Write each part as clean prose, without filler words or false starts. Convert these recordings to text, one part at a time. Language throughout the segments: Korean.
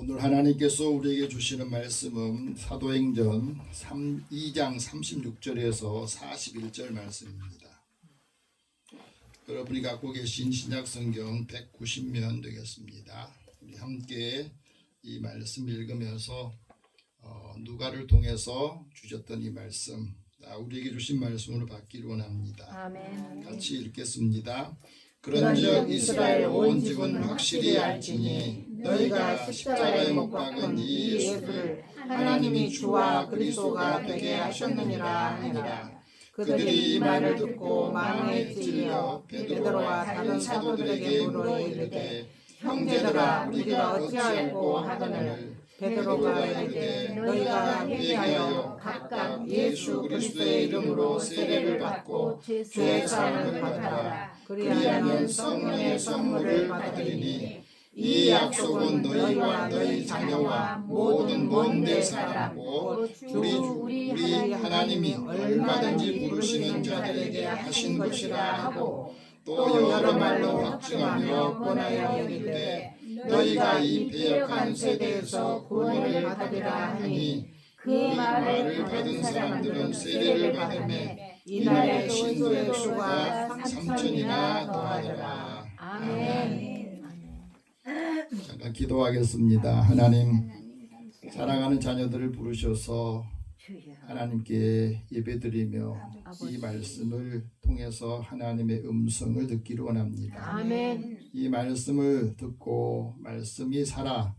오늘 하나님께서 우리에게 주시는 말씀은 사도행전 2장 36절에서 41절 말씀입니다. 여러분이 갖고 계신 신약성경 190면 되겠습니다. 우리 함께 이 말씀 읽으면서 누가를 통해서 주셨던 이 말씀, 우리에게 주신 말씀으로 받기를 원합니다. 아멘. 같이 읽겠습니다. 그런즉 이스라엘 온 집은 확실히 알지니 너희가 십자가에 못 박은 이 예수를 하나님이 주와 그리스도가 되게 하셨느니라 하니라. 그들이 이 말을 듣고 마음에 찔려 베드로와 다른 사도들에게 물어 이르되 형제들아 우리가 어찌하였고 하거늘 베드로가 이르되 너희가 회개하여 각각 예수 그리스도의 이름으로 세례를 받고 죄 사함을 받아라. 그리하면 성령의 선물을 받으리니 이 약속은 너희와 너희 자녀와 모든 먼데 사람고 우리 하나님이 얼마든지 부르시는 자들에게 하신 것이라 하고 또 여러 말로 확증하며 권하여 이르되 너희가 이 패역한 세대에서 구원을 받으리라 하니 그 말을 받은 사람들은 세례를 받으며 이날의 신도의 수가 3천이나 더하더라. 아멘. 잠깐 기도하겠습니다. 하나님, 사랑하는 자녀들을 부르셔서 하나님께 예배드리며 이 말씀을 통해서 하나님의 음성을 듣기를 원합니다. 아멘. 이 말씀을 듣고 말씀이 살아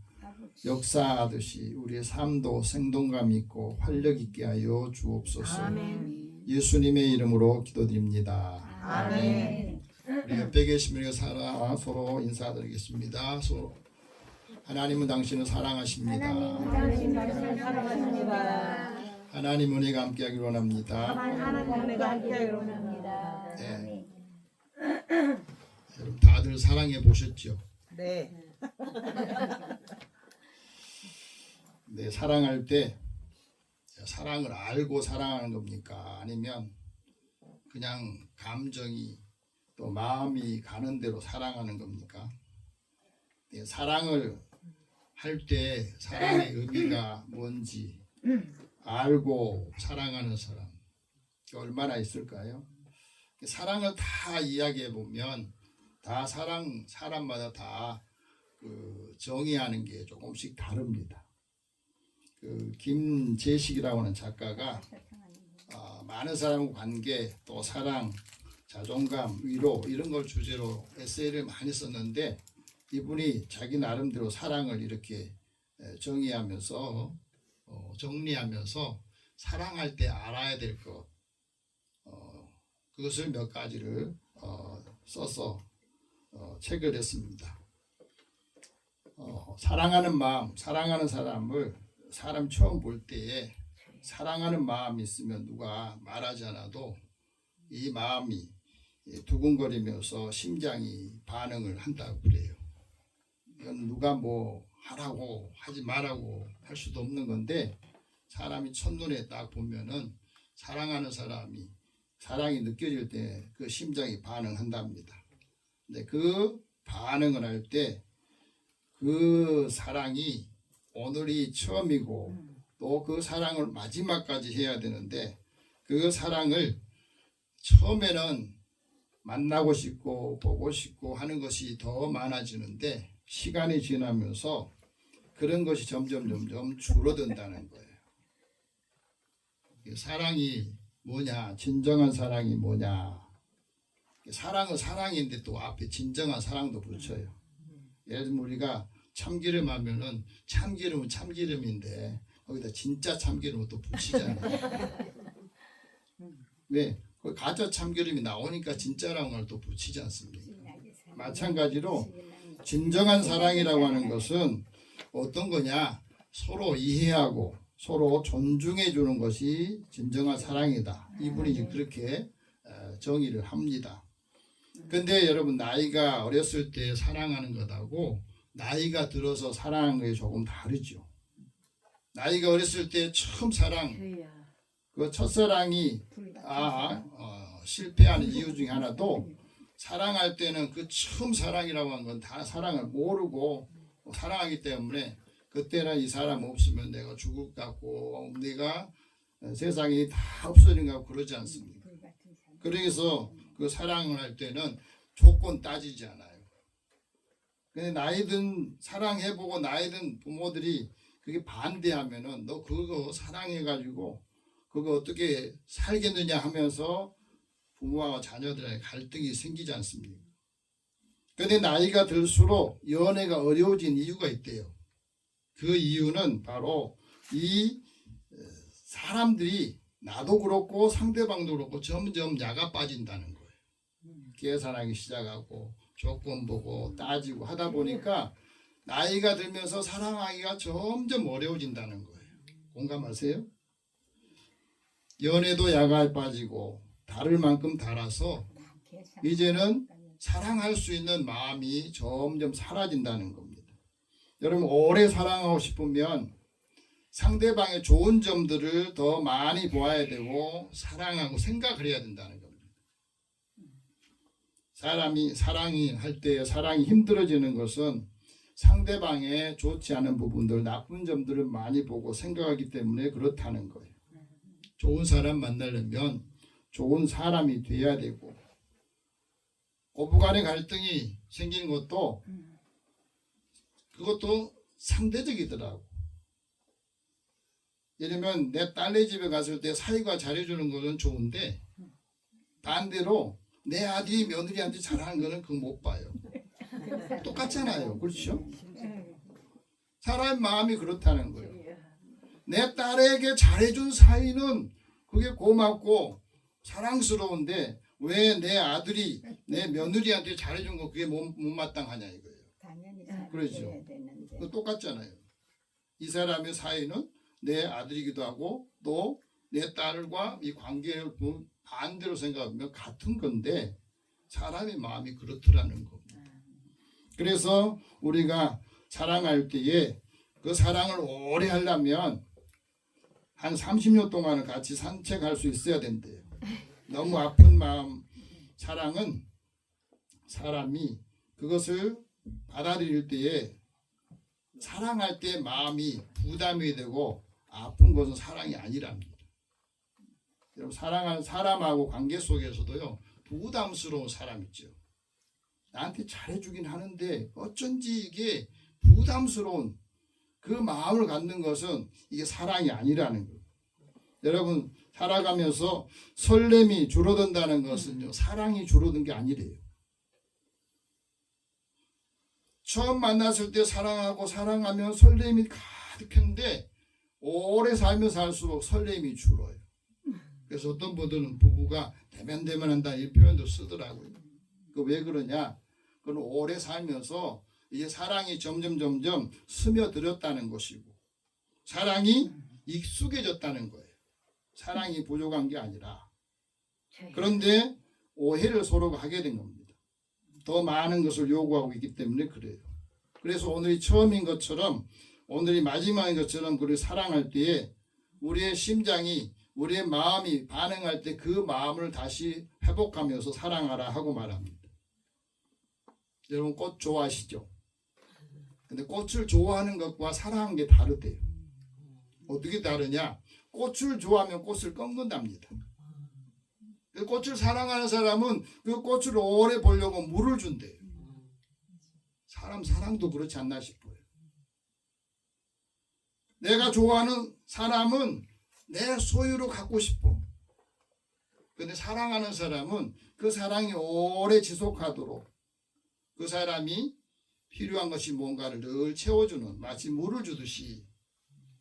역사하듯이 우리의 삶도 생동감 있고 활력 있게 하여 주옵소서. 아멘. 예수님의 이름으로 기도드립니다. 아멘. 우리 옆에 계신 분에게 서로 인사드리겠습니다. 하나님은 당신을 사랑하십니다. 당신을 사랑하십니다. 하나님 은혜가 함께하기를 원합니다. 하나님 은혜가 함께하기를 원합니다. 네. 여러분 다들 사랑해 보셨죠? 네. 네, 사랑할 때 사랑을 알고 사랑하는 겁니까? 아니면 그냥 감정이 또 마음이 가는 대로 사랑하는 겁니까? 네, 사랑을 할 때 사랑의 의미가 뭔지 알고 사랑하는 사람 얼마나 있을까요? 사랑을 다 이야기해 보면 다 사람마다 다 그 정의하는 게 조금씩 다릅니다. 그 김재식이라고 하는 작가가 많은 사람과 관계 또 사랑, 자존감, 위로 이런 걸 주제로 에세이를 많이 썼는데 이분이 자기 나름대로 사랑을 이렇게 정의하면서 정리하면서 사랑할 때 알아야 될 것 그것을 몇 가지를 써서 책을 냈습니다. 사랑하는 마음, 사랑하는 사람 처음 볼 때에 사랑하는 마음이 있으면 누가 말하지 않아도 이 마음이 두근거리면서 심장이 반응을 한다고 그래요. 이건 누가 뭐 하라고 하지 말라고 할 수도 없는 건데 사람이 첫눈에 딱 보면은 사랑하는 사람이 사랑이 느껴질 때 그 심장이 반응한답니다. 근데 그 반응을 할 때 그 사랑이 오늘이 처음이고 또 그 사랑을 마지막까지 해야 되는데 그 사랑을 처음에는 만나고 싶고 보고 싶고 하는 것이 더 많아지는데 시간이 지나면서 그런 것이 점점 줄어든다는 거예요. 사랑이 뭐냐? 진정한 사랑이 뭐냐? 사랑은 사랑인데 또 앞에 진정한 사랑도 붙여요. 예를 들면 우리가 참기름 하면은 참기름은 참기름인데 거기다 진짜 참기름을 또 붙이잖아요. 왜? 그 가짜 참기름이 나오니까 진짜라는 걸 또 붙이지 않습니까? 마찬가지로 진정한 사랑이라고 하는 것은 어떤 거냐? 서로 이해하고 서로 존중해 주는 것이 진정한 사랑이다. 이분이 그렇게 정의를 합니다. 근데 여러분 나이가 어렸을 때 사랑하는 것하고 나이가 들어서 사랑하는 게 조금 다르죠. 나이가 어렸을 때 처음 그 첫사랑이 실패하는 이유 중에 하나도 사랑할 때는 그 처음 사랑이라고 하는 건 다 사랑을 모르고 사랑하기 때문에 그때는 이 사람 없으면 내가 죽을 것 같고 내가 세상이 다 없어진 것 같고 그러지 않습니까? 그래서 그 사랑을 할 때는 조건 따지지 않아요. 근데 나이든 사랑해보고 나이든 부모들이 그게 반대하면은 너 그거 사랑해가지고 그거 어떻게 살겠느냐 하면서 부모와 자녀들에게 갈등이 생기지 않습니까? 근데 나이가 들수록 연애가 어려워진 이유가 있대요. 그 이유는 바로 이 사람들이 나도 그렇고 상대방도 그렇고 점점 야가 빠진다는 거예요. 계산하기 시작하고 조건 보고 따지고 하다 보니까 나이가 들면서 사랑하기가 점점 어려워진다는 거예요. 공감하세요? 연애도 야가 빠지고 다를 만큼 달아서 이제는 사랑할 수 있는 마음이 점점 사라진다는 겁니다. 여러분 오래 사랑하고 싶으면 상대방의 좋은 점들을 더 많이 보아야 되고 사랑하고 생각을 해야 된다는 겁니다. 사랑이 할 때 사랑이 힘들어지는 것은 상대방의 좋지 않은 부분들, 나쁜 점들을 많이 보고 생각하기 때문에 그렇다는 거예요. 좋은 사람 만나려면 좋은 사람이 돼야 되고 고부간의 갈등이 생기는 것도 그것도 상대적이더라고. 예를 들면 내 딸네 집에 갔을 때 사위가 잘해주는 것은 좋은데 반대로 내 아들이 며느리한테 잘하는 거는 그거 못 봐요. 똑같잖아요. 그렇죠? 사람 마음이 그렇다는 거예요. 내 딸에게 잘해준 사위는 그게 고맙고 사랑스러운데 왜 내 아들이 내 며느리한테 잘해준 거 그게 못마땅하냐 이거예요. 그렇죠. 그 똑같잖아요. 이 사람의 사위는 내 아들이기도 하고 또 내 딸과 이 관계를 반대로 생각하면 같은 건데 사람의 마음이 그렇더라는 겁니다. 그래서 우리가 사랑할 때에 그 사랑을 오래 하려면 한 30년 동안은 같이 산책할 수 있어야 된대요. 너무 아픈 마음, 사랑은 사람이 그것을 받아들일 때에 사랑할 때 마음이 부담이 되고 아픈 것은 사랑이 아니랍니다. 여러분 사랑하는 사람하고 관계 속에서도요 부담스러운 사람 있죠. 나한테 잘해주긴 하는데 어쩐지 이게 부담스러운 그 마음을 갖는 것은 이게 사랑이 아니라는 거예요. 여러분 살아가면서 설렘이 줄어든다는 것은요 사랑이 줄어든 게 아니래요. 처음 만났을 때 사랑하고 사랑하면 설렘이 가득했는데 오래 살면서 살수록 설렘이 줄어요. 그래서 어떤 분들은 부부가 대면대면한다 이 표현도 쓰더라고요. 그 왜 그러냐? 그건 오래 살면서 이제 사랑이 점점 스며들었다는 것이고 사랑이 익숙해졌다는 거예요. 사랑이 부족한 게 아니라. 그런데 오해를 서로가 하게 된 겁니다. 더 많은 것을 요구하고 있기 때문에 그래요. 그래서 오늘이 처음인 것처럼 오늘이 마지막인 것처럼 그를 사랑할 때에 우리의 심장이 우리의 마음이 반응할 때 그 마음을 다시 회복하면서 사랑하라 하고 말합니다. 여러분 꽃 좋아하시죠? 근데 꽃을 좋아하는 것과 사랑하는 게 다르대요. 어떻게 다르냐? 꽃을 좋아하면 꽃을 꺾는답니다. 꽃을 사랑하는 사람은 그 꽃을 오래 보려고 물을 준대요. 사람 사랑도 그렇지 않나 싶어요. 내가 좋아하는 사람은 내 소유로 갖고 싶어. 근데 사랑하는 사람은 그 사랑이 오래 지속하도록 그 사람이 필요한 것이 뭔가를 늘 채워주는 마치 물을 주듯이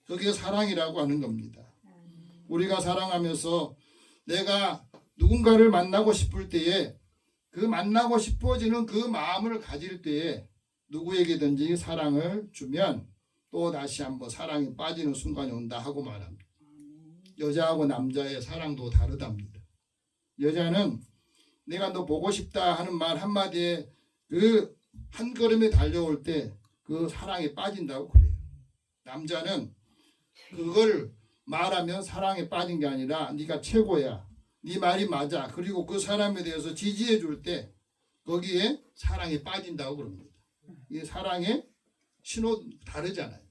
그게 사랑이라고 하는 겁니다. 우리가 사랑하면서 내가 누군가를 만나고 싶을 때에 그 만나고 싶어지는 그 마음을 가질 때에 누구에게든지 사랑을 주면 또 다시 한번 사랑에 빠지는 순간이 온다 하고 말합니다. 여자하고 남자의 사랑도 다르답니다. 여자는 내가 너 보고 싶다 하는 말 한마디에 그 한 걸음에 달려올 때 그 사랑에 빠진다고 그래요. 남자는 그걸 말하면 사랑에 빠진 게 아니라 네가 최고야. 네 말이 맞아. 그리고 그 사람에 대해서 지지해 줄 때 거기에 사랑에 빠진다고 그럽니다. 이게 사랑의 신호 다르잖아요.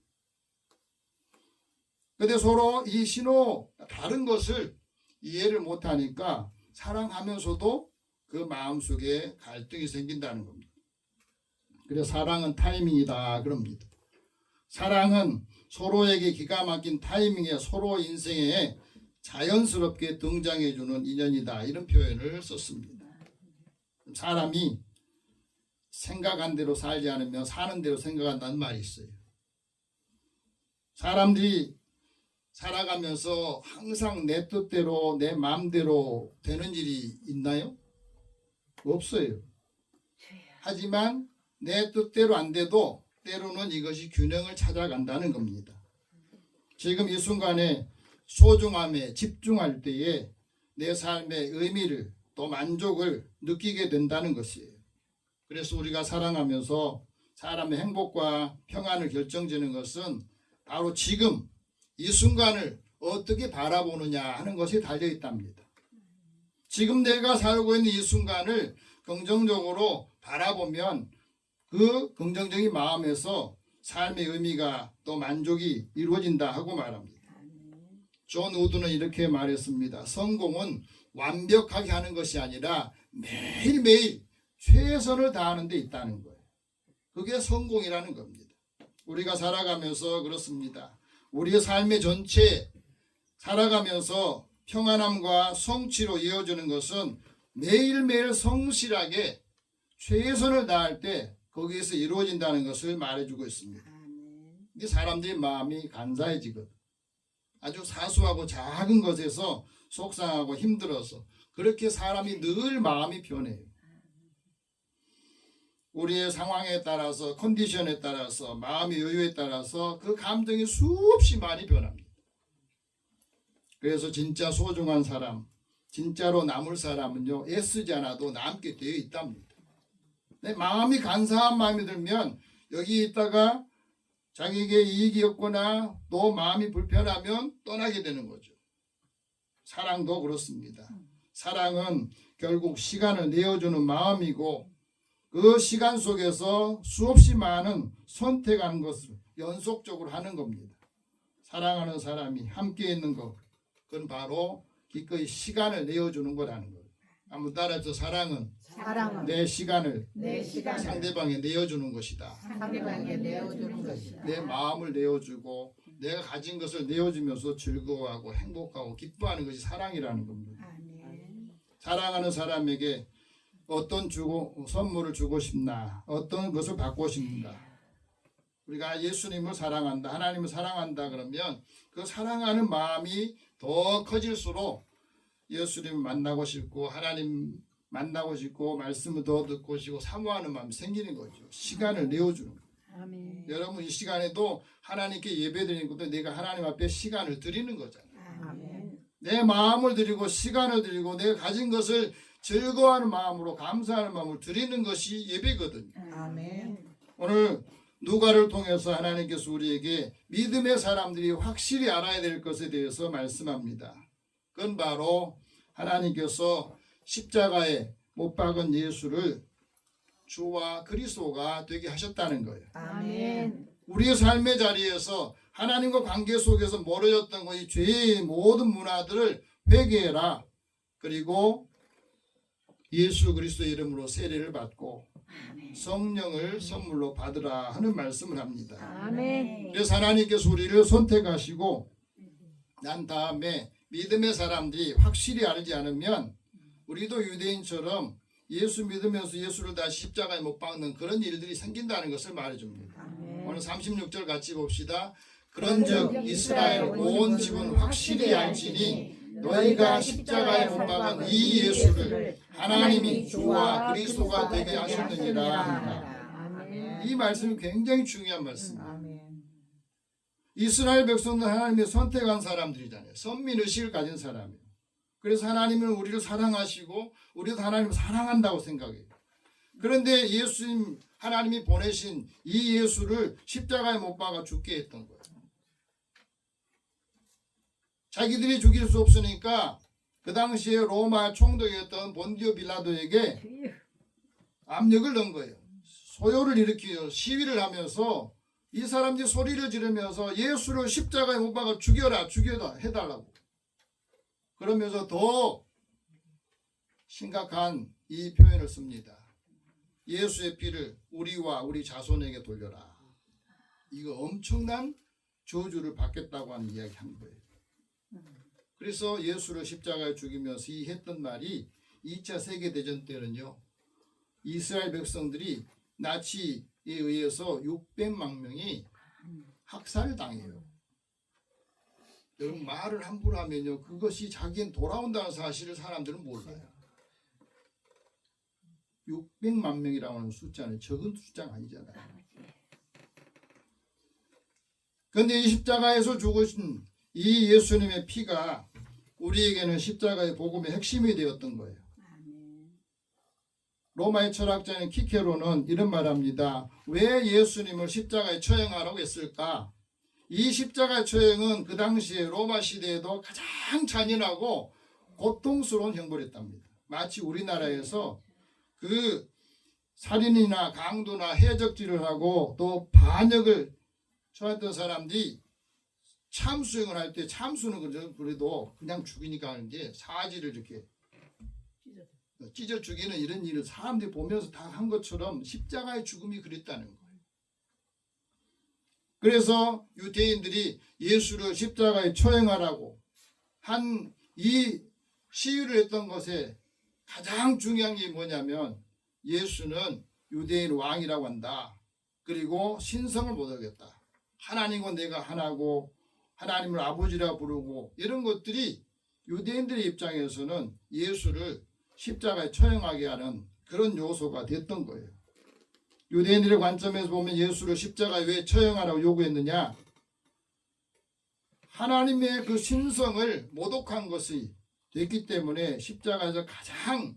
근데 서로 이 신호 다른 것을 이해를 못하니까 사랑하면서도 그 마음속에 갈등이 생긴다는 겁니다. 그래서 사랑은 타이밍이다 그럽니다. 사랑은 서로에게 기가 막힌 타이밍에 서로 인생에 자연스럽게 등장해주는 인연이다 이런 표현을 썼습니다. 사람이 생각한 대로 살지 않으면 사는 대로 생각한다는 말이 있어요. 사람들이 살아가면서 항상 내 뜻대로 내 마음대로 되는 일이 있나요? 없어요. 하지만 내 뜻대로 안 돼도 때로는 이것이 균형을 찾아간다는 겁니다. 지금 이 순간에 소중함에 집중할 때에 내 삶의 의미를 또 만족을 느끼게 된다는 것이에요. 그래서 우리가 사랑하면서 사람의 행복과 평안을 결정지는 것은 바로 지금 이 순간을 어떻게 바라보느냐 하는 것이 달려 있답니다. 지금 내가 살고 있는 이 순간을 긍정적으로 바라보면 그 긍정적인 마음에서 삶의 의미가 또 만족이 이루어진다 하고 말합니다. 존 우드는 이렇게 말했습니다. 성공은 완벽하게 하는 것이 아니라 매일매일 최선을 다하는 데 있다는 거예요. 그게 성공이라는 겁니다. 우리가 살아가면서 그렇습니다. 우리의 삶의 전체 살아가면서 평안함과 성취로 이어지는 것은 매일매일 성실하게 최선을 다할 때 거기에서 이루어진다는 것을 말해주고 있습니다. 이게 사람들의 마음이 간사해지거든. 아주 사소하고 작은 것에서 속상하고 힘들어서 그렇게 사람이 늘 마음이 변해요. 우리의 상황에 따라서 컨디션에 따라서 마음의 여유에 따라서 그 감정이 수없이 많이 변합니다. 그래서 진짜 소중한 사람, 진짜로 남을 사람은요 애쓰지 않아도 남게 되어 있답니다. 내 마음이 간사한 마음이 들면 여기 있다가 자기에게 이익이 없거나 또 마음이 불편하면 떠나게 되는 거죠. 사랑도 그렇습니다. 사랑은 결국 시간을 내어주는 마음이고 그 시간 속에서 수없이 많은 선택하는 것을 연속적으로 하는 겁니다. 사랑하는 사람이 함께 있는 것, 그건 바로 기꺼이 시간을 내어주는 거라는 거예요. 한번 따라서 사랑은 내 시간을 상대방에 내어주는 것이다. 상대방에게 내어주는 것이다. 내 마음을 내어주고 내가 가진 것을 내어주면서 즐거워하고 행복하고 기뻐하는 것이 사랑이라는 겁니다. 사랑하는 사람에게 어떤 선물을 주고 싶나, 어떤 것을 받고 싶나. 우리가 예수님을 사랑한다, 하나님을 사랑한다 그러면 그 사랑하는 마음이 더 커질수록 예수님을 만나고 싶고 하나님 만나고 싶고 말씀을 더 듣고 싶고 사모하는 마음이 생기는 거죠. 시간을 내어주는 거예요. 아멘. 여러분 이 시간에도 하나님께 예배드리는 것도 내가 하나님 앞에 시간을 드리는 거잖아요. 아멘. 내 마음을 드리고 시간을 드리고 내가 가진 것을 즐거워하는 마음으로 감사하는 마음을 드리는 것이 예배거든요. 아멘. 오늘 누가를 통해서 하나님께서 우리에게 믿음의 사람들이 확실히 알아야 될 것에 대해서 말씀합니다. 그건 바로 하나님께서 십자가에 못 박은 예수를 주와 그리스도가 되게 하셨다는 거예요. 아멘. 우리의 삶의 자리에서 하나님과 관계 속에서 멀어졌던 이 죄의 모든 문화들을 회개해라. 그리고 예수 그리스도 이름으로 세례를 받고 성령을 선물로 받으라 하는 말씀을 합니다. 아멘. 그래서 하나님께서 우리를 선택하시고 난 다음에 믿음의 사람들이 확실히 알지 않으면 우리도 유대인처럼 예수 믿으면서 예수를 다시 십자가에 못 박는 그런 일들이 생긴다는 것을 말해줍니다. 아멘. 오늘 36절 같이 봅시다. 그런즉 이스라엘 온 집은 확실히 알지니 너희가 십자가에 못 박은 이 예수를 하나님이 주와 그리스도가 되게 하셨느니라 하니라. 아멘. 이 말씀이 굉장히 중요한 말씀입니다. 아멘. 이스라엘 백성들 하나님이 선택한 사람들이잖아요. 선민의식을 가진 사람이에요. 그래서 하나님은 우리를 사랑하시고 우리도 하나님을 사랑한다고 생각해요. 그런데 예수님 하나님이 보내신 이 예수를 십자가에 못 박아 죽게 했던 거예요. 자기들이 죽일 수 없으니까 그 당시에 로마 총독이었던 본디오 빌라도에게 압력을 넣은 거예요. 소요를 일으키고 시위를 하면서 이 사람들이 소리를 지르면서 예수를 십자가에 못 박아 죽여라 해달라고. 그러면서 더 심각한 이 표현을 씁니다. 예수의 피를 우리와 우리 자손에게 돌려라. 이거 엄청난 저주를 받겠다고 하는 이야기 한 거예요. 그래서 예수를 십자가에 죽이면서 이 했던 말이 2차 세계대전 때는요. 이스라엘 백성들이 나치에 의해서 600만 명이 학살당해요. 여러분 말을 함부로 하면요. 그것이 자기는 돌아온다는 사실을 사람들은 몰라요. 600만 명이라고 하는 숫자는 적은 숫자가 아니잖아요. 그런데 이 십자가에서 죽으신 이 예수님의 피가 우리에게는 십자가의 복음의 핵심이 되었던 거예요. 로마의 철학자인 키케로는 이런 말합니다. 왜 예수님을 십자가에 처형하라고 했을까? 이 십자가의 처형은 그 당시에 로마 시대에도 가장 잔인하고 고통스러운 형벌이었답니다. 마치 우리나라에서 그 살인이나 강도나 해적질을 하고 또 반역을 처했던 사람들이 참수형을 할 때 참수는 그래도 그냥 죽이니까 하는 게 사지를 이렇게 찢어 죽이는 이런 일을 사람들이 보면서 다 한 것처럼 십자가의 죽음이 그랬다는 거예요. 그래서 유대인들이 예수를 십자가에 처형하라고 한 이 시위를 했던 것에 가장 중요한 게 뭐냐면 예수는 유대인 왕이라고 한다. 그리고 신성을 못 하겠다. 하나님과 내가 하나고 하나님을 아버지라 부르고 이런 것들이 유대인들의 입장에서는 예수를 십자가에 처형하게 하는 그런 요소가 됐던 거예요. 유대인들의 관점에서 보면 예수를 십자가에 왜 처형하라고 요구했느냐? 하나님의 그 신성을 모독한 것이 됐기 때문에 십자가에서 가장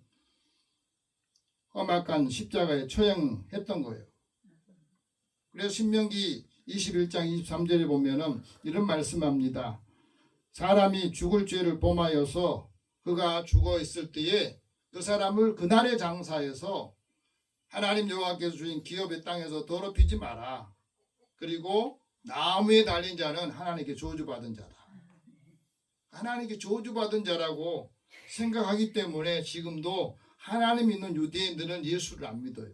험악한 십자가에 처형했던 거예요. 그래서 신명기 21장 23절에 보면은 이런 말씀합니다. 사람이 죽을 죄를 범하여서 그가 죽어 있을 때에 그 사람을 그날의 장사에서 하나님 여호와께서 주신 기업의 땅에서 더럽히지 마라. 그리고 나무에 달린 자는 하나님께 저주받은 자다. 하나님께 저주받은 자라고 생각하기 때문에 지금도 하나님 믿는 유대인들은 예수를 안 믿어요.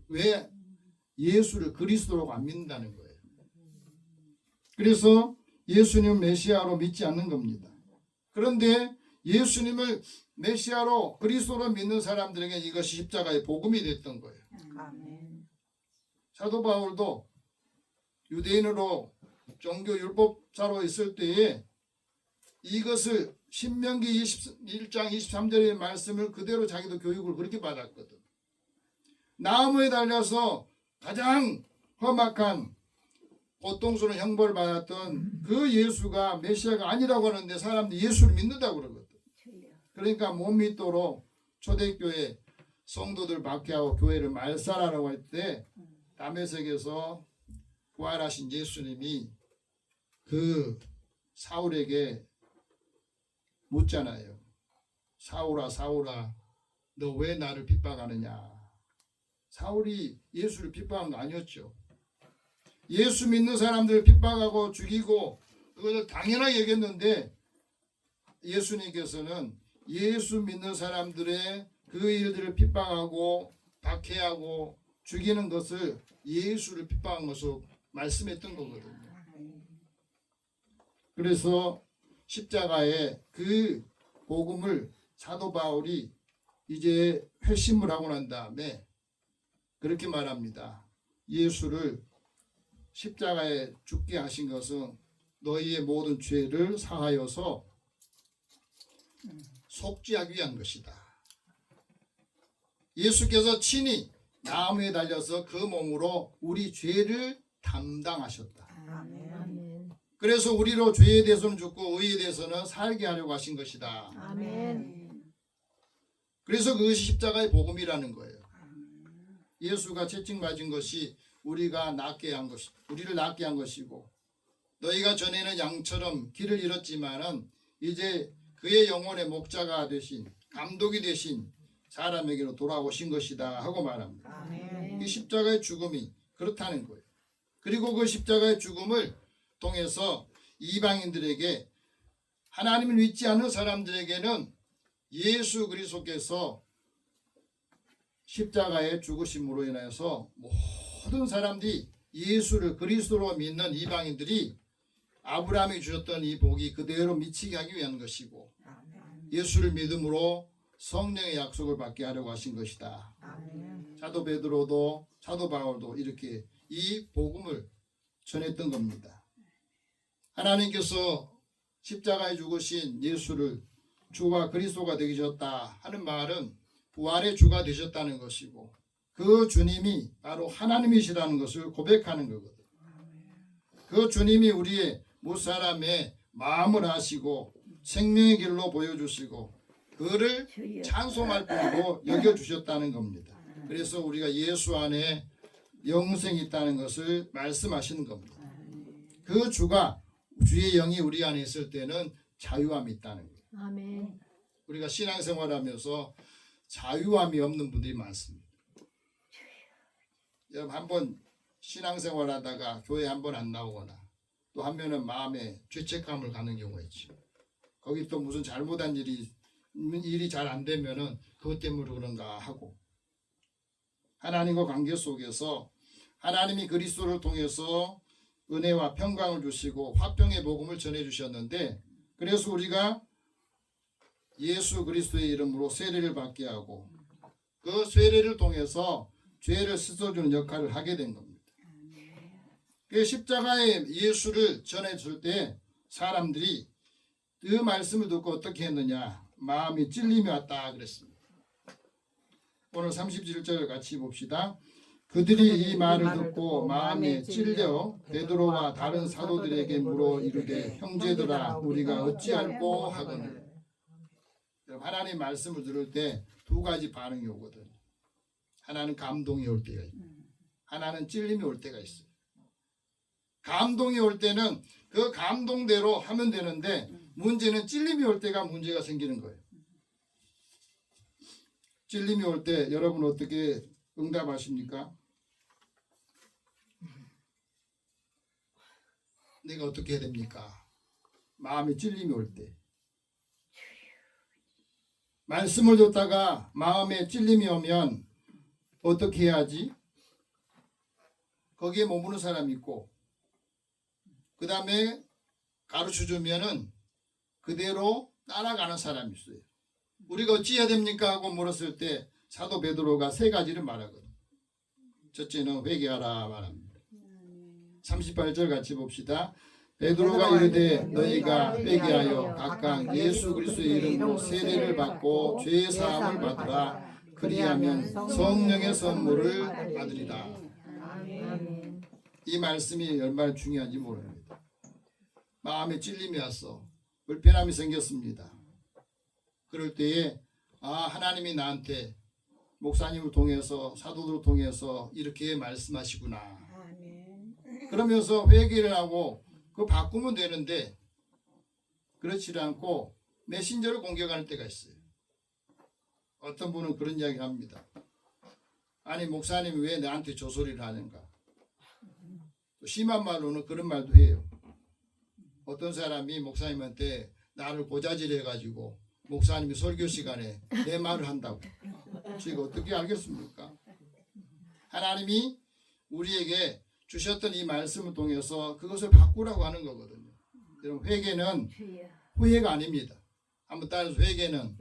왜 예수를 그리스도라고 안 믿는다는 거예요. 그래서 예수님을 메시아로 믿지 않는 겁니다. 그런데 예수님을 메시아로 그리스도로 믿는 사람들에게 이것이 십자가의 복음이 됐던 거예요. 아멘. 사도 바울도 유대인으로 종교 율법자로 있을 때에 이것을 신명기 21장 23절의 말씀을 그대로 자기도 교육을 그렇게 받았거든. 나무에 달려서 가장 험악한 고통스러운 형벌을 받았던 그 예수가 메시아가 아니라고 하는데 사람들이 예수를 믿는다고 그러거든. 그러니까 못 믿도록 초대교회 성도들 박해하고 교회를 말살하라고 할 때 다메섹에서 부활하신 예수님이 그 사울에게 묻잖아요. 사울아 사울아 너 왜 나를 핍박하느냐. 사울이 예수를 핍박한 거 아니었죠. 예수 믿는 사람들을 핍박하고 죽이고 그것을 당연하게 여겼는데 예수님께서는 예수 믿는 사람들의 그 일들을 핍박하고 박해하고 죽이는 것을 예수를 핍박한 것으로 말씀했던 거거든요. 그래서 십자가에 그 복음을 사도 바울이 이제 회심을 하고 난 다음에 그렇게 말합니다. 예수를 십자가에 죽게 하신 것은 너희의 모든 죄를 사하여서 속죄하기 위한 것이다. 예수께서 친히 나무에 달려서 그 몸으로 우리 죄를 담당하셨다. 아멘. 그래서 우리로 죄에 대해서는 죽고 의에 대해서는 살게 하려고 하신 것이다. 아멘. 그래서 그것이 십자가의 복음이라는 거예요. 예수가 채찍 맞은 것이 우리를 낫게 한 것이고 너희가 전에는 양처럼 길을 잃었지만은 이제 그의 영혼의 목자가 되신 감독이 되신 사람에게로 돌아오신 것이다 하고 말합니다. 아멘. 이 십자가의 죽음이 그렇다는 거예요. 그리고 그 십자가의 죽음을 통해서 이방인들에게, 하나님을 믿지 않는 사람들에게는 예수 그리스도께서 십자가의 죽으심으로 인하여서 모든 사람들이 예수를 그리스도로 믿는 이방인들이 아브라함이 주셨던 이 복이 그대로 미치게 하기 위한 것이고, 예수를 믿음으로 성령의 약속을 받게 하려고 하신 것이다. 사도 베드로도 사도 바울도 이렇게 이 복음을 전했던 겁니다. 하나님께서 십자가에 죽으신 예수를 주와 그리스도가 되셨다 하는 말은 부활의 주가 되셨다는 것이고, 그 주님이 바로 하나님이시라는 것을 고백하는 거거든. 그 주님이 우리의 무사람의 마음을 아시고 생명의 길로 보여주시고 그를 찬송할 뿐으로 여겨주셨다는 겁니다. 그래서 우리가 예수 안에 영생이 있다는 것을 말씀하시는 겁니다. 그 주가, 주의 영이 우리 안에 있을 때는 자유함이 있다는 거예요. 아멘. 우리가 신앙생활하면서 자유함이 없는 분들이 많습니다. 여러분, 한번 신앙생활하다가 교회 한번 안 나오거나 또 하면은 마음에 죄책감을 가는 경우가 있죠. 거기 또 무슨 잘못한 일이 잘 안 되면은 그것 때문에 그런가 하고, 하나님과 관계 속에서 하나님이 그리스도를 통해서 은혜와 평강을 주시고 화평의 복음을 전해 주셨는데, 그래서 우리가 예수 그리스도의 이름으로 세례를 받게 하고 그 세례를 통해서 죄를 씻어주는 역할을 하게 된 겁니다. 그 십자가의 예수를 전해줄 때 사람들이 그 말씀을 듣고 어떻게 했느냐, 마음이 찔림이 왔다 그랬습니다. 오늘 37절을 같이 봅시다. 그들이 이 말을 듣고 마음에 찔려 베드로와 다른 사도들에게 물어 이르되, 형제들아 우리가 어찌할꼬 하거늘. 하나님 말씀을 들을 때 두 가지 반응이 오거든. 하나는 감동이 올 때가 있고 하나는 찔림이 올 때가 있어요. 감동이 올 때는 그 감동대로 하면 되는데, 문제는 찔림이 올 때가 문제가 생기는 거예요. 찔림이 올 때 여러분 어떻게 응답하십니까? 내가 어떻게 해야 됩니까? 마음에 찔림이 올 때. 말씀을 듣다가 마음에 찔림이 오면 어떻게 해야지? 거기에 머무는 사람이 있고, 그 다음에 가르쳐주면은 그대로 따라가는 사람이 있어요. 우리가 어찌해야 됩니까? 하고 물었을 때 사도 베드로가 세 가지를 말하거든. 첫째는 회개하라 말합니다. 38절 같이 봅시다. 베드로가 이르되 너희가 회개하여 각각 예수 그리스도의 이름으로 세례를 받고 죄의 사함을 받으라. 그리하면 성령의 선물을 받으리라. 아멘. 이 말씀이 얼마나 중요한지 모릅니다. 마음에 찔림이 왔어. 불편함이 생겼습니다. 그럴 때에 하나님이 나한테 목사님을 통해서 사도들을 통해서 이렇게 말씀하시구나. 그러면서 회개를 하고 그거 바꾸면 되는데 그렇지 않고 메신저를 공격하는 때가 있어요. 어떤 분은 그런 이야기를 합니다. 아니 목사님이 왜 나한테 저 소리를 하는가. 또 심한 말로는 그런 말도 해요. 어떤 사람이 목사님한테 나를 고자질해가지고 목사님이 설교 시간에 내 말을 한다고. 제가 어떻게 알겠습니까? 하나님이 우리에게 주셨던 이 말씀을 통해서 그것을 바꾸라고 하는 거거든요. 여러분, 회개는 후회가 아닙니다. 한번 따라서 회개는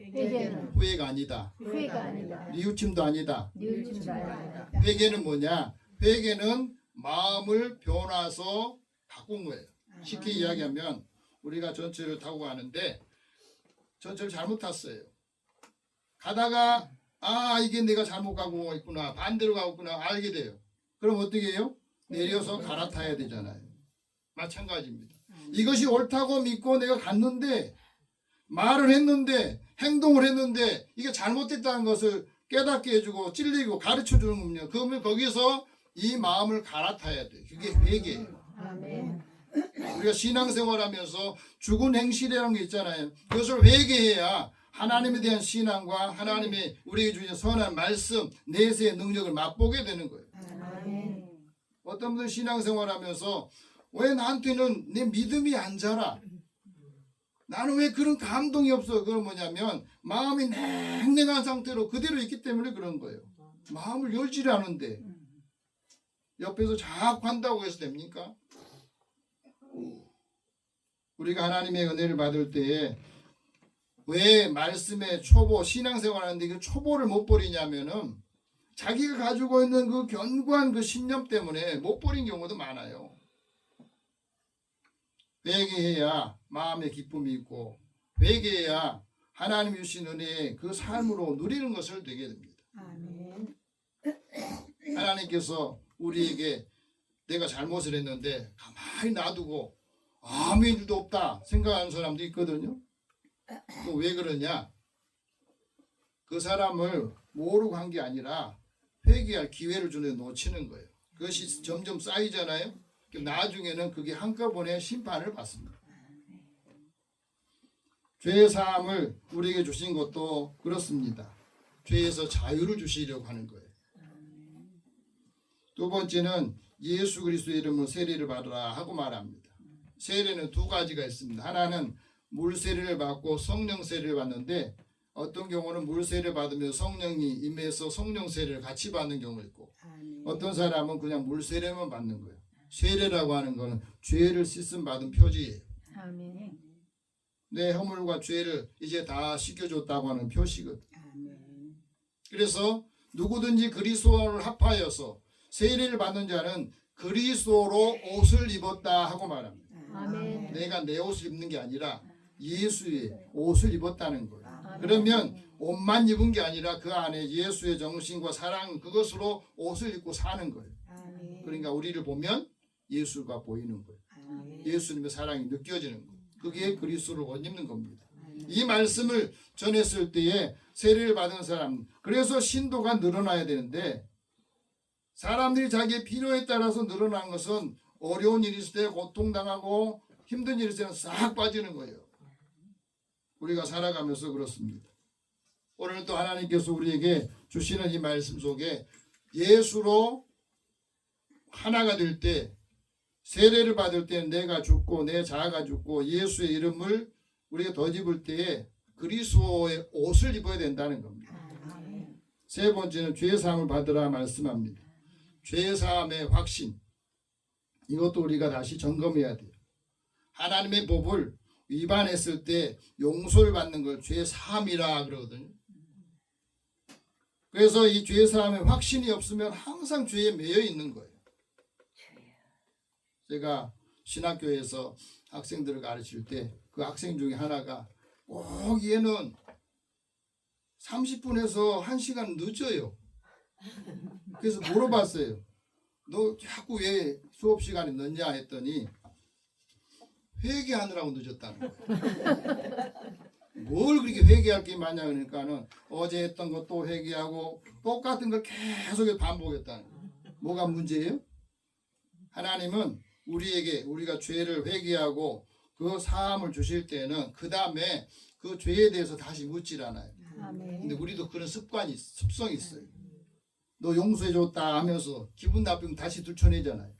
후회가 아니다. 후회가 아니다. 뉘우침도 아니다. 뉘우침도 아니다. 회개는 뭐냐? 회개는 마음을 변화서 바꾼 거예요. 쉽게 이야기하면 우리가 전철을 타고 가는데 전철을 잘못 탔어요. 가다가 이게 내가 잘못 가고 있구나, 반대로 가고 있구나 알게 돼요. 그럼 어떻게 해요? 내려서 갈아타야 되잖아요. 마찬가지입니다. 이것이 옳다고 믿고 내가 갔는데 말을 했는데 행동을 했는데 이게 잘못됐다는 것을 깨닫게 해주고 찔리고 가르쳐주는 겁니다. 그러면 거기서 이 마음을 갈아타야 돼요. 그게 회개예요. 아멘. 우리가 신앙생활하면서 죽은 행실이라는 게 있잖아요. 그것을 회개해야 하나님에 대한 신앙과 하나님의 우리에게 주신 선한 말씀, 내세의 능력을 맛보게 되는 거예요. 아멘. 어떤 분들 신앙생활하면서 왜 나한테는 내 믿음이 안 자라? 나는 왜 그런 감동이 없어? 그건 뭐냐면 마음이 냉랭한 상태로 그대로 있기 때문에 그런 거예요. 마음을 열지를 않은데 옆에서 자꾸 한다고 해서 됩니까? 우리가 하나님의 은혜를 받을 때에 왜 말씀의 초보 신앙생활 하는데 그 초보를 못 버리냐면은 자기가 가지고 있는 그 견고한 그 신념 때문에 못 버린 경우도 많아요. 회개해야 마음의 기쁨이 있고 회개해야 하나님 주신 은혜의 그 삶으로 누리는 것을 되게 됩니다. 아멘. 하나님께서 우리에게 내가 잘못을 했는데 가만히 놔두고 아무 일도 없다 생각하는 사람도 있거든요. 또 왜 그러냐? 그 사람을 모르고 한 게 아니라 회개할 기회를 주는 데 놓치는 거예요. 그것이 점점 쌓이잖아요. 나중에는 그게 한꺼번에 심판을 받습니다. 죄의 사함을 우리에게 주신 것도 그렇습니다. 죄에서 자유를 주시려고 하는 거예요. 두 번째는 예수 그리스도의 이름으로 세례를 받으라 하고 말합니다. 세례는 두 가지가 있습니다. 하나는 물 세례를 받고 성령 세례를 받는데 어떤 경우는 물 세례를 받으면 성령이 임해서 성령 세례를 같이 받는 경우가 있고 어떤 사람은 그냥 물 세례만 받는 거예요. 세례라고 하는 것은 죄를 씻음 받은 표지예요. 아멘. 내 허물과 죄를 이제 다 씻겨줬다고 하는 표시거든. 그래서 누구든지 그리스도를 합하여서 세례를 받는 자는 그리스도로 옷을 입었다 하고 말합니다. 아멘. 내가 내 옷을 입는 게 아니라 예수의 옷을 입었다는 거예요. 아멘. 그러면 옷만 입은 게 아니라 그 안에 예수의 정신과 사랑 그것으로 옷을 입고 사는 거예요. 그러니까 우리를 보면 예수가 보이는 거예요. 예수님의 사랑이 느껴지는 거예요. 그게 그리스도를 옷 입는 겁니다. 이 말씀을 전했을 때에 세례를 받은 사람, 그래서 신도가 늘어나야 되는데 사람들이 자기의 필요에 따라서 늘어난 것은 어려운 일이 있을 때 고통당하고 힘든 일이 있을 때는 싹 빠지는 거예요. 우리가 살아가면서 그렇습니다. 오늘 또 하나님께서 우리에게 주시는 이 말씀 속에 예수로 하나가 될 때 세례를 받을 때는 내가 죽고 내 자아가 죽고 예수의 이름을 우리가 덧입을 때에 그리스도의 옷을 입어야 된다는 겁니다. 세 번째는 죄사함을 받으라 말씀합니다. 죄사함의 확신, 이것도 우리가 다시 점검해야 돼요. 하나님의 법을 위반했을 때 용서를 받는 걸 죄사함이라 그러거든요. 그래서 이 죄사함의 확신이 없으면 항상 죄에 매여 있는 거예요. 제가 신학교에서 학생들을 가르칠 때 그 학생 중에 하나가 꼭 얘는 30분에서 1시간 늦어요. 그래서 물어봤어요. 너 자꾸 왜 수업 시간에 늦냐 했더니 회개하느라고 늦었다는 거예요. 뭘 그렇게 회개할 게 많냐 그러니까는 어제 했던 것도 회개하고 똑같은 걸 계속 반복했다는 거예요. 뭐가 문제예요? 하나님은 우리에게 우리가 죄를 회개하고 그 사함을 주실 때는 그 다음에 그 죄에 대해서 다시 묻질 않아요. 근데 우리도 그런 습성이 있어요. 너 용서해줬다 하면서 기분 나쁘면 다시 들춰내잖아요.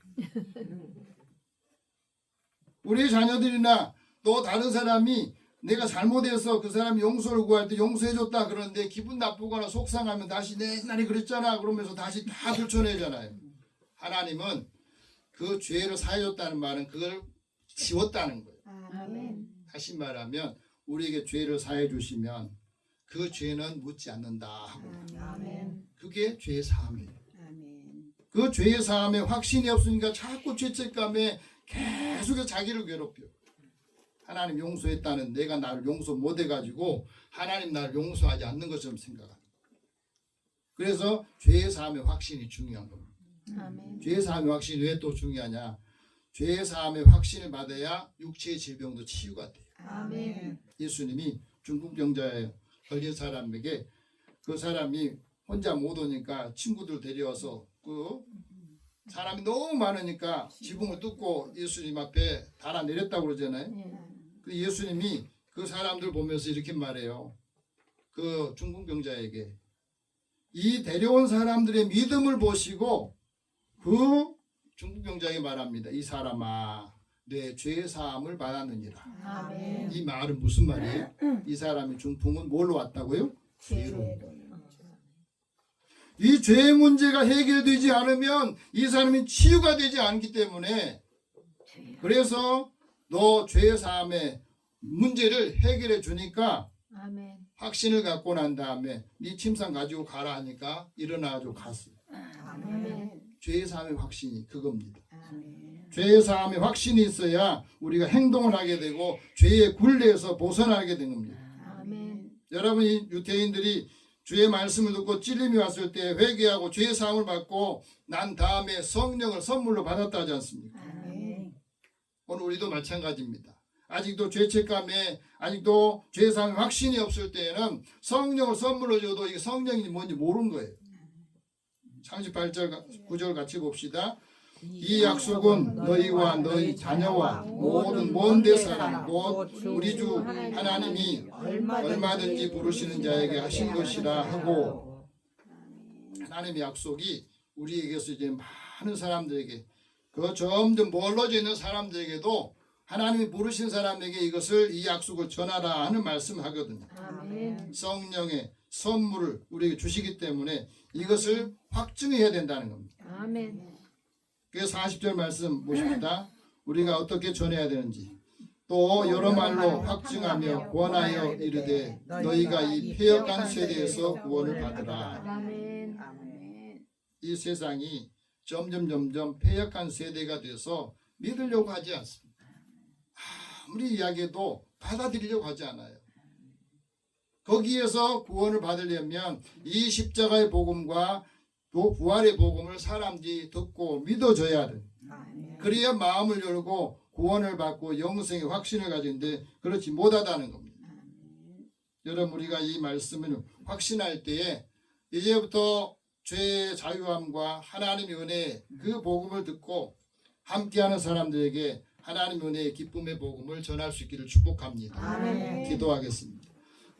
우리 자녀들이나 또 다른 사람이 내가 잘못해서 그 사람이 용서를 구할 때 용서해줬다 그러는데 기분 나쁘거나 속상하면 다시 내 옛날에 그랬잖아 그러면서 다시 다 들춰내잖아요. 하나님은 그 죄를 사해줬다는 말은 그걸 지웠다는 거예요. 아멘. 다시 말하면 우리에게 죄를 사해 주시면 그 죄는 묻지 않는다 하고 아멘. 그게 죄의 사함이에요. 아멘. 그 죄의 사함에 확신이 없으니까 자꾸 죄책감에 계속 자기를 괴롭혀. 하나님 용서했다는 내가 나를 용서 못해가지고 하나님 나를 용서하지 않는 것처럼 생각합니다. 그래서 죄의 사함의 확신이 중요한 겁니다. 아멘. 죄의 사함의 확신이 왜 또 중요하냐? 죄의 사함의 확신을 받아야 육체의 질병도 치유가 돼요. 아멘. 예수님이 중풍 병자에 걸린 사람에게 그 사람이 혼자 못 오니까 친구들 데려와서 그 사람이 너무 많으니까 지붕을 뚫고 예수님 앞에 달아내렸다고 그러잖아요. 그 예수님이 그 사람들 보면서 이렇게 말해요. 그 중풍 병자에게 이 데려온 사람들의 믿음을 보시고 그 중풍 병자에게 말합니다. 이 사람아, 내 죄 사함을 받았느니라. 아멘. 이 말은 무슨 말이에요? 이 사람이 중풍은 뭘로 왔다고요? 죄로. 이 죄의 문제가 해결되지 않으면 이 사람이 치유가 되지 않기 때문에, 그래서 너 죄 사함의 문제를 해결해 주니까 아멘. 확신을 갖고 난 다음에 네 침상 가지고 가라 하니까 일어나가지고 갔어요. 아멘. 죄 사함의 확신이 그겁니다. 아멘. 죄 사함의 확신이 있어야 우리가 행동을 하게 되고 죄의 굴레에서 벗어나게 되는 겁니다. 아멘. 여러분이 유태인들이 주의 말씀을 듣고 찔림이 왔을 때 회개하고 죄 사함을 받고 난 다음에 성령을 선물로 받았다 하지 않습니까? 아멘. 오늘 우리도 마찬가지입니다. 아직도 죄책감에 아직도 죄 사함의 확신이 없을 때에는 성령을 선물로 줘도 이게 성령이 뭔지 모르는 거예요. 38절 9절 같이 봅시다. 이 약속은 너희와 너희 자녀와 모든 먼 데 사람 곧 우리 주 하나님이 얼마든지 부르시는 자에게 하신 것이라 하고, 하나님의 약속이 우리에게서 이제 많은 사람들에게, 그 점점 멀어져 있는 사람들에게도 하나님이 부르신 사람에게 이것을, 이 약속을 전하라 하는 말씀을 하거든요. 아멘. 성령의 선물을 우리에게 주시기 때문에 이것을 확증해야 된다는 겁니다. 아멘. 그래서 40절 말씀 보십니다. 우리가 어떻게 전해야 되는지. 또 여러 말로 확증하며 권하여 이르되 너희가 이 패역한 세대에서 구원을 받으라. 아멘. 이 세상이 점점 패역한 세대가 돼서 믿으려고 하지 않습니다. 아무리 이야기해도 받아들이려고 하지 않아요. 거기에서 구원을 받으려면 이 십자가의 복음과 또 부활의 복음을 사람들이 듣고 믿어줘야 돼. 그래야 마음을 열고 구원을 받고 영생의 확신을 가지는데 그렇지 못하다는 겁니다. 여러분, 우리가 이 말씀을 확신할 때에 이제부터 죄의 자유함과 하나님의 은혜, 그 복음을 듣고 함께하는 사람들에게 하나님의 은혜의 기쁨의 복음을 전할 수 있기를 축복합니다. 아멘. 기도하겠습니다.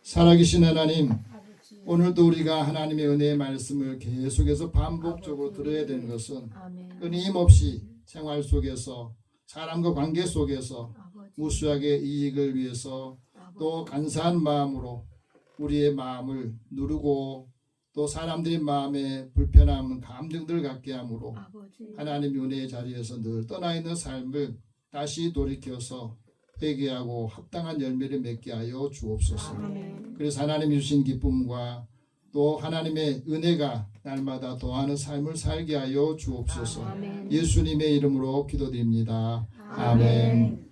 살아계신 하나님, 오늘도 우리가 하나님의 은혜의 말씀을 계속해서 반복적으로 들어야 되는 것은 아멘. 끊임없이 생활 속에서 사람과 관계 속에서 무수하게 이익을 위해서 또 간사한 마음으로 우리의 마음을 누르고 또 사람들의 마음에 불편함, 감정들을 갖게 함으로 하나님의 은혜의 자리에서 늘 떠나 있는 삶을 다시 돌이켜서 회개하고 합당한 열매를 맺게 하여 주옵소서. 아멘. 그래서 하나님이 주신 기쁨과 또 하나님의 은혜가 날마다 더하는 삶을 살게 하여 주옵소서. 아멘. 예수님의 이름으로 기도드립니다. 아멘.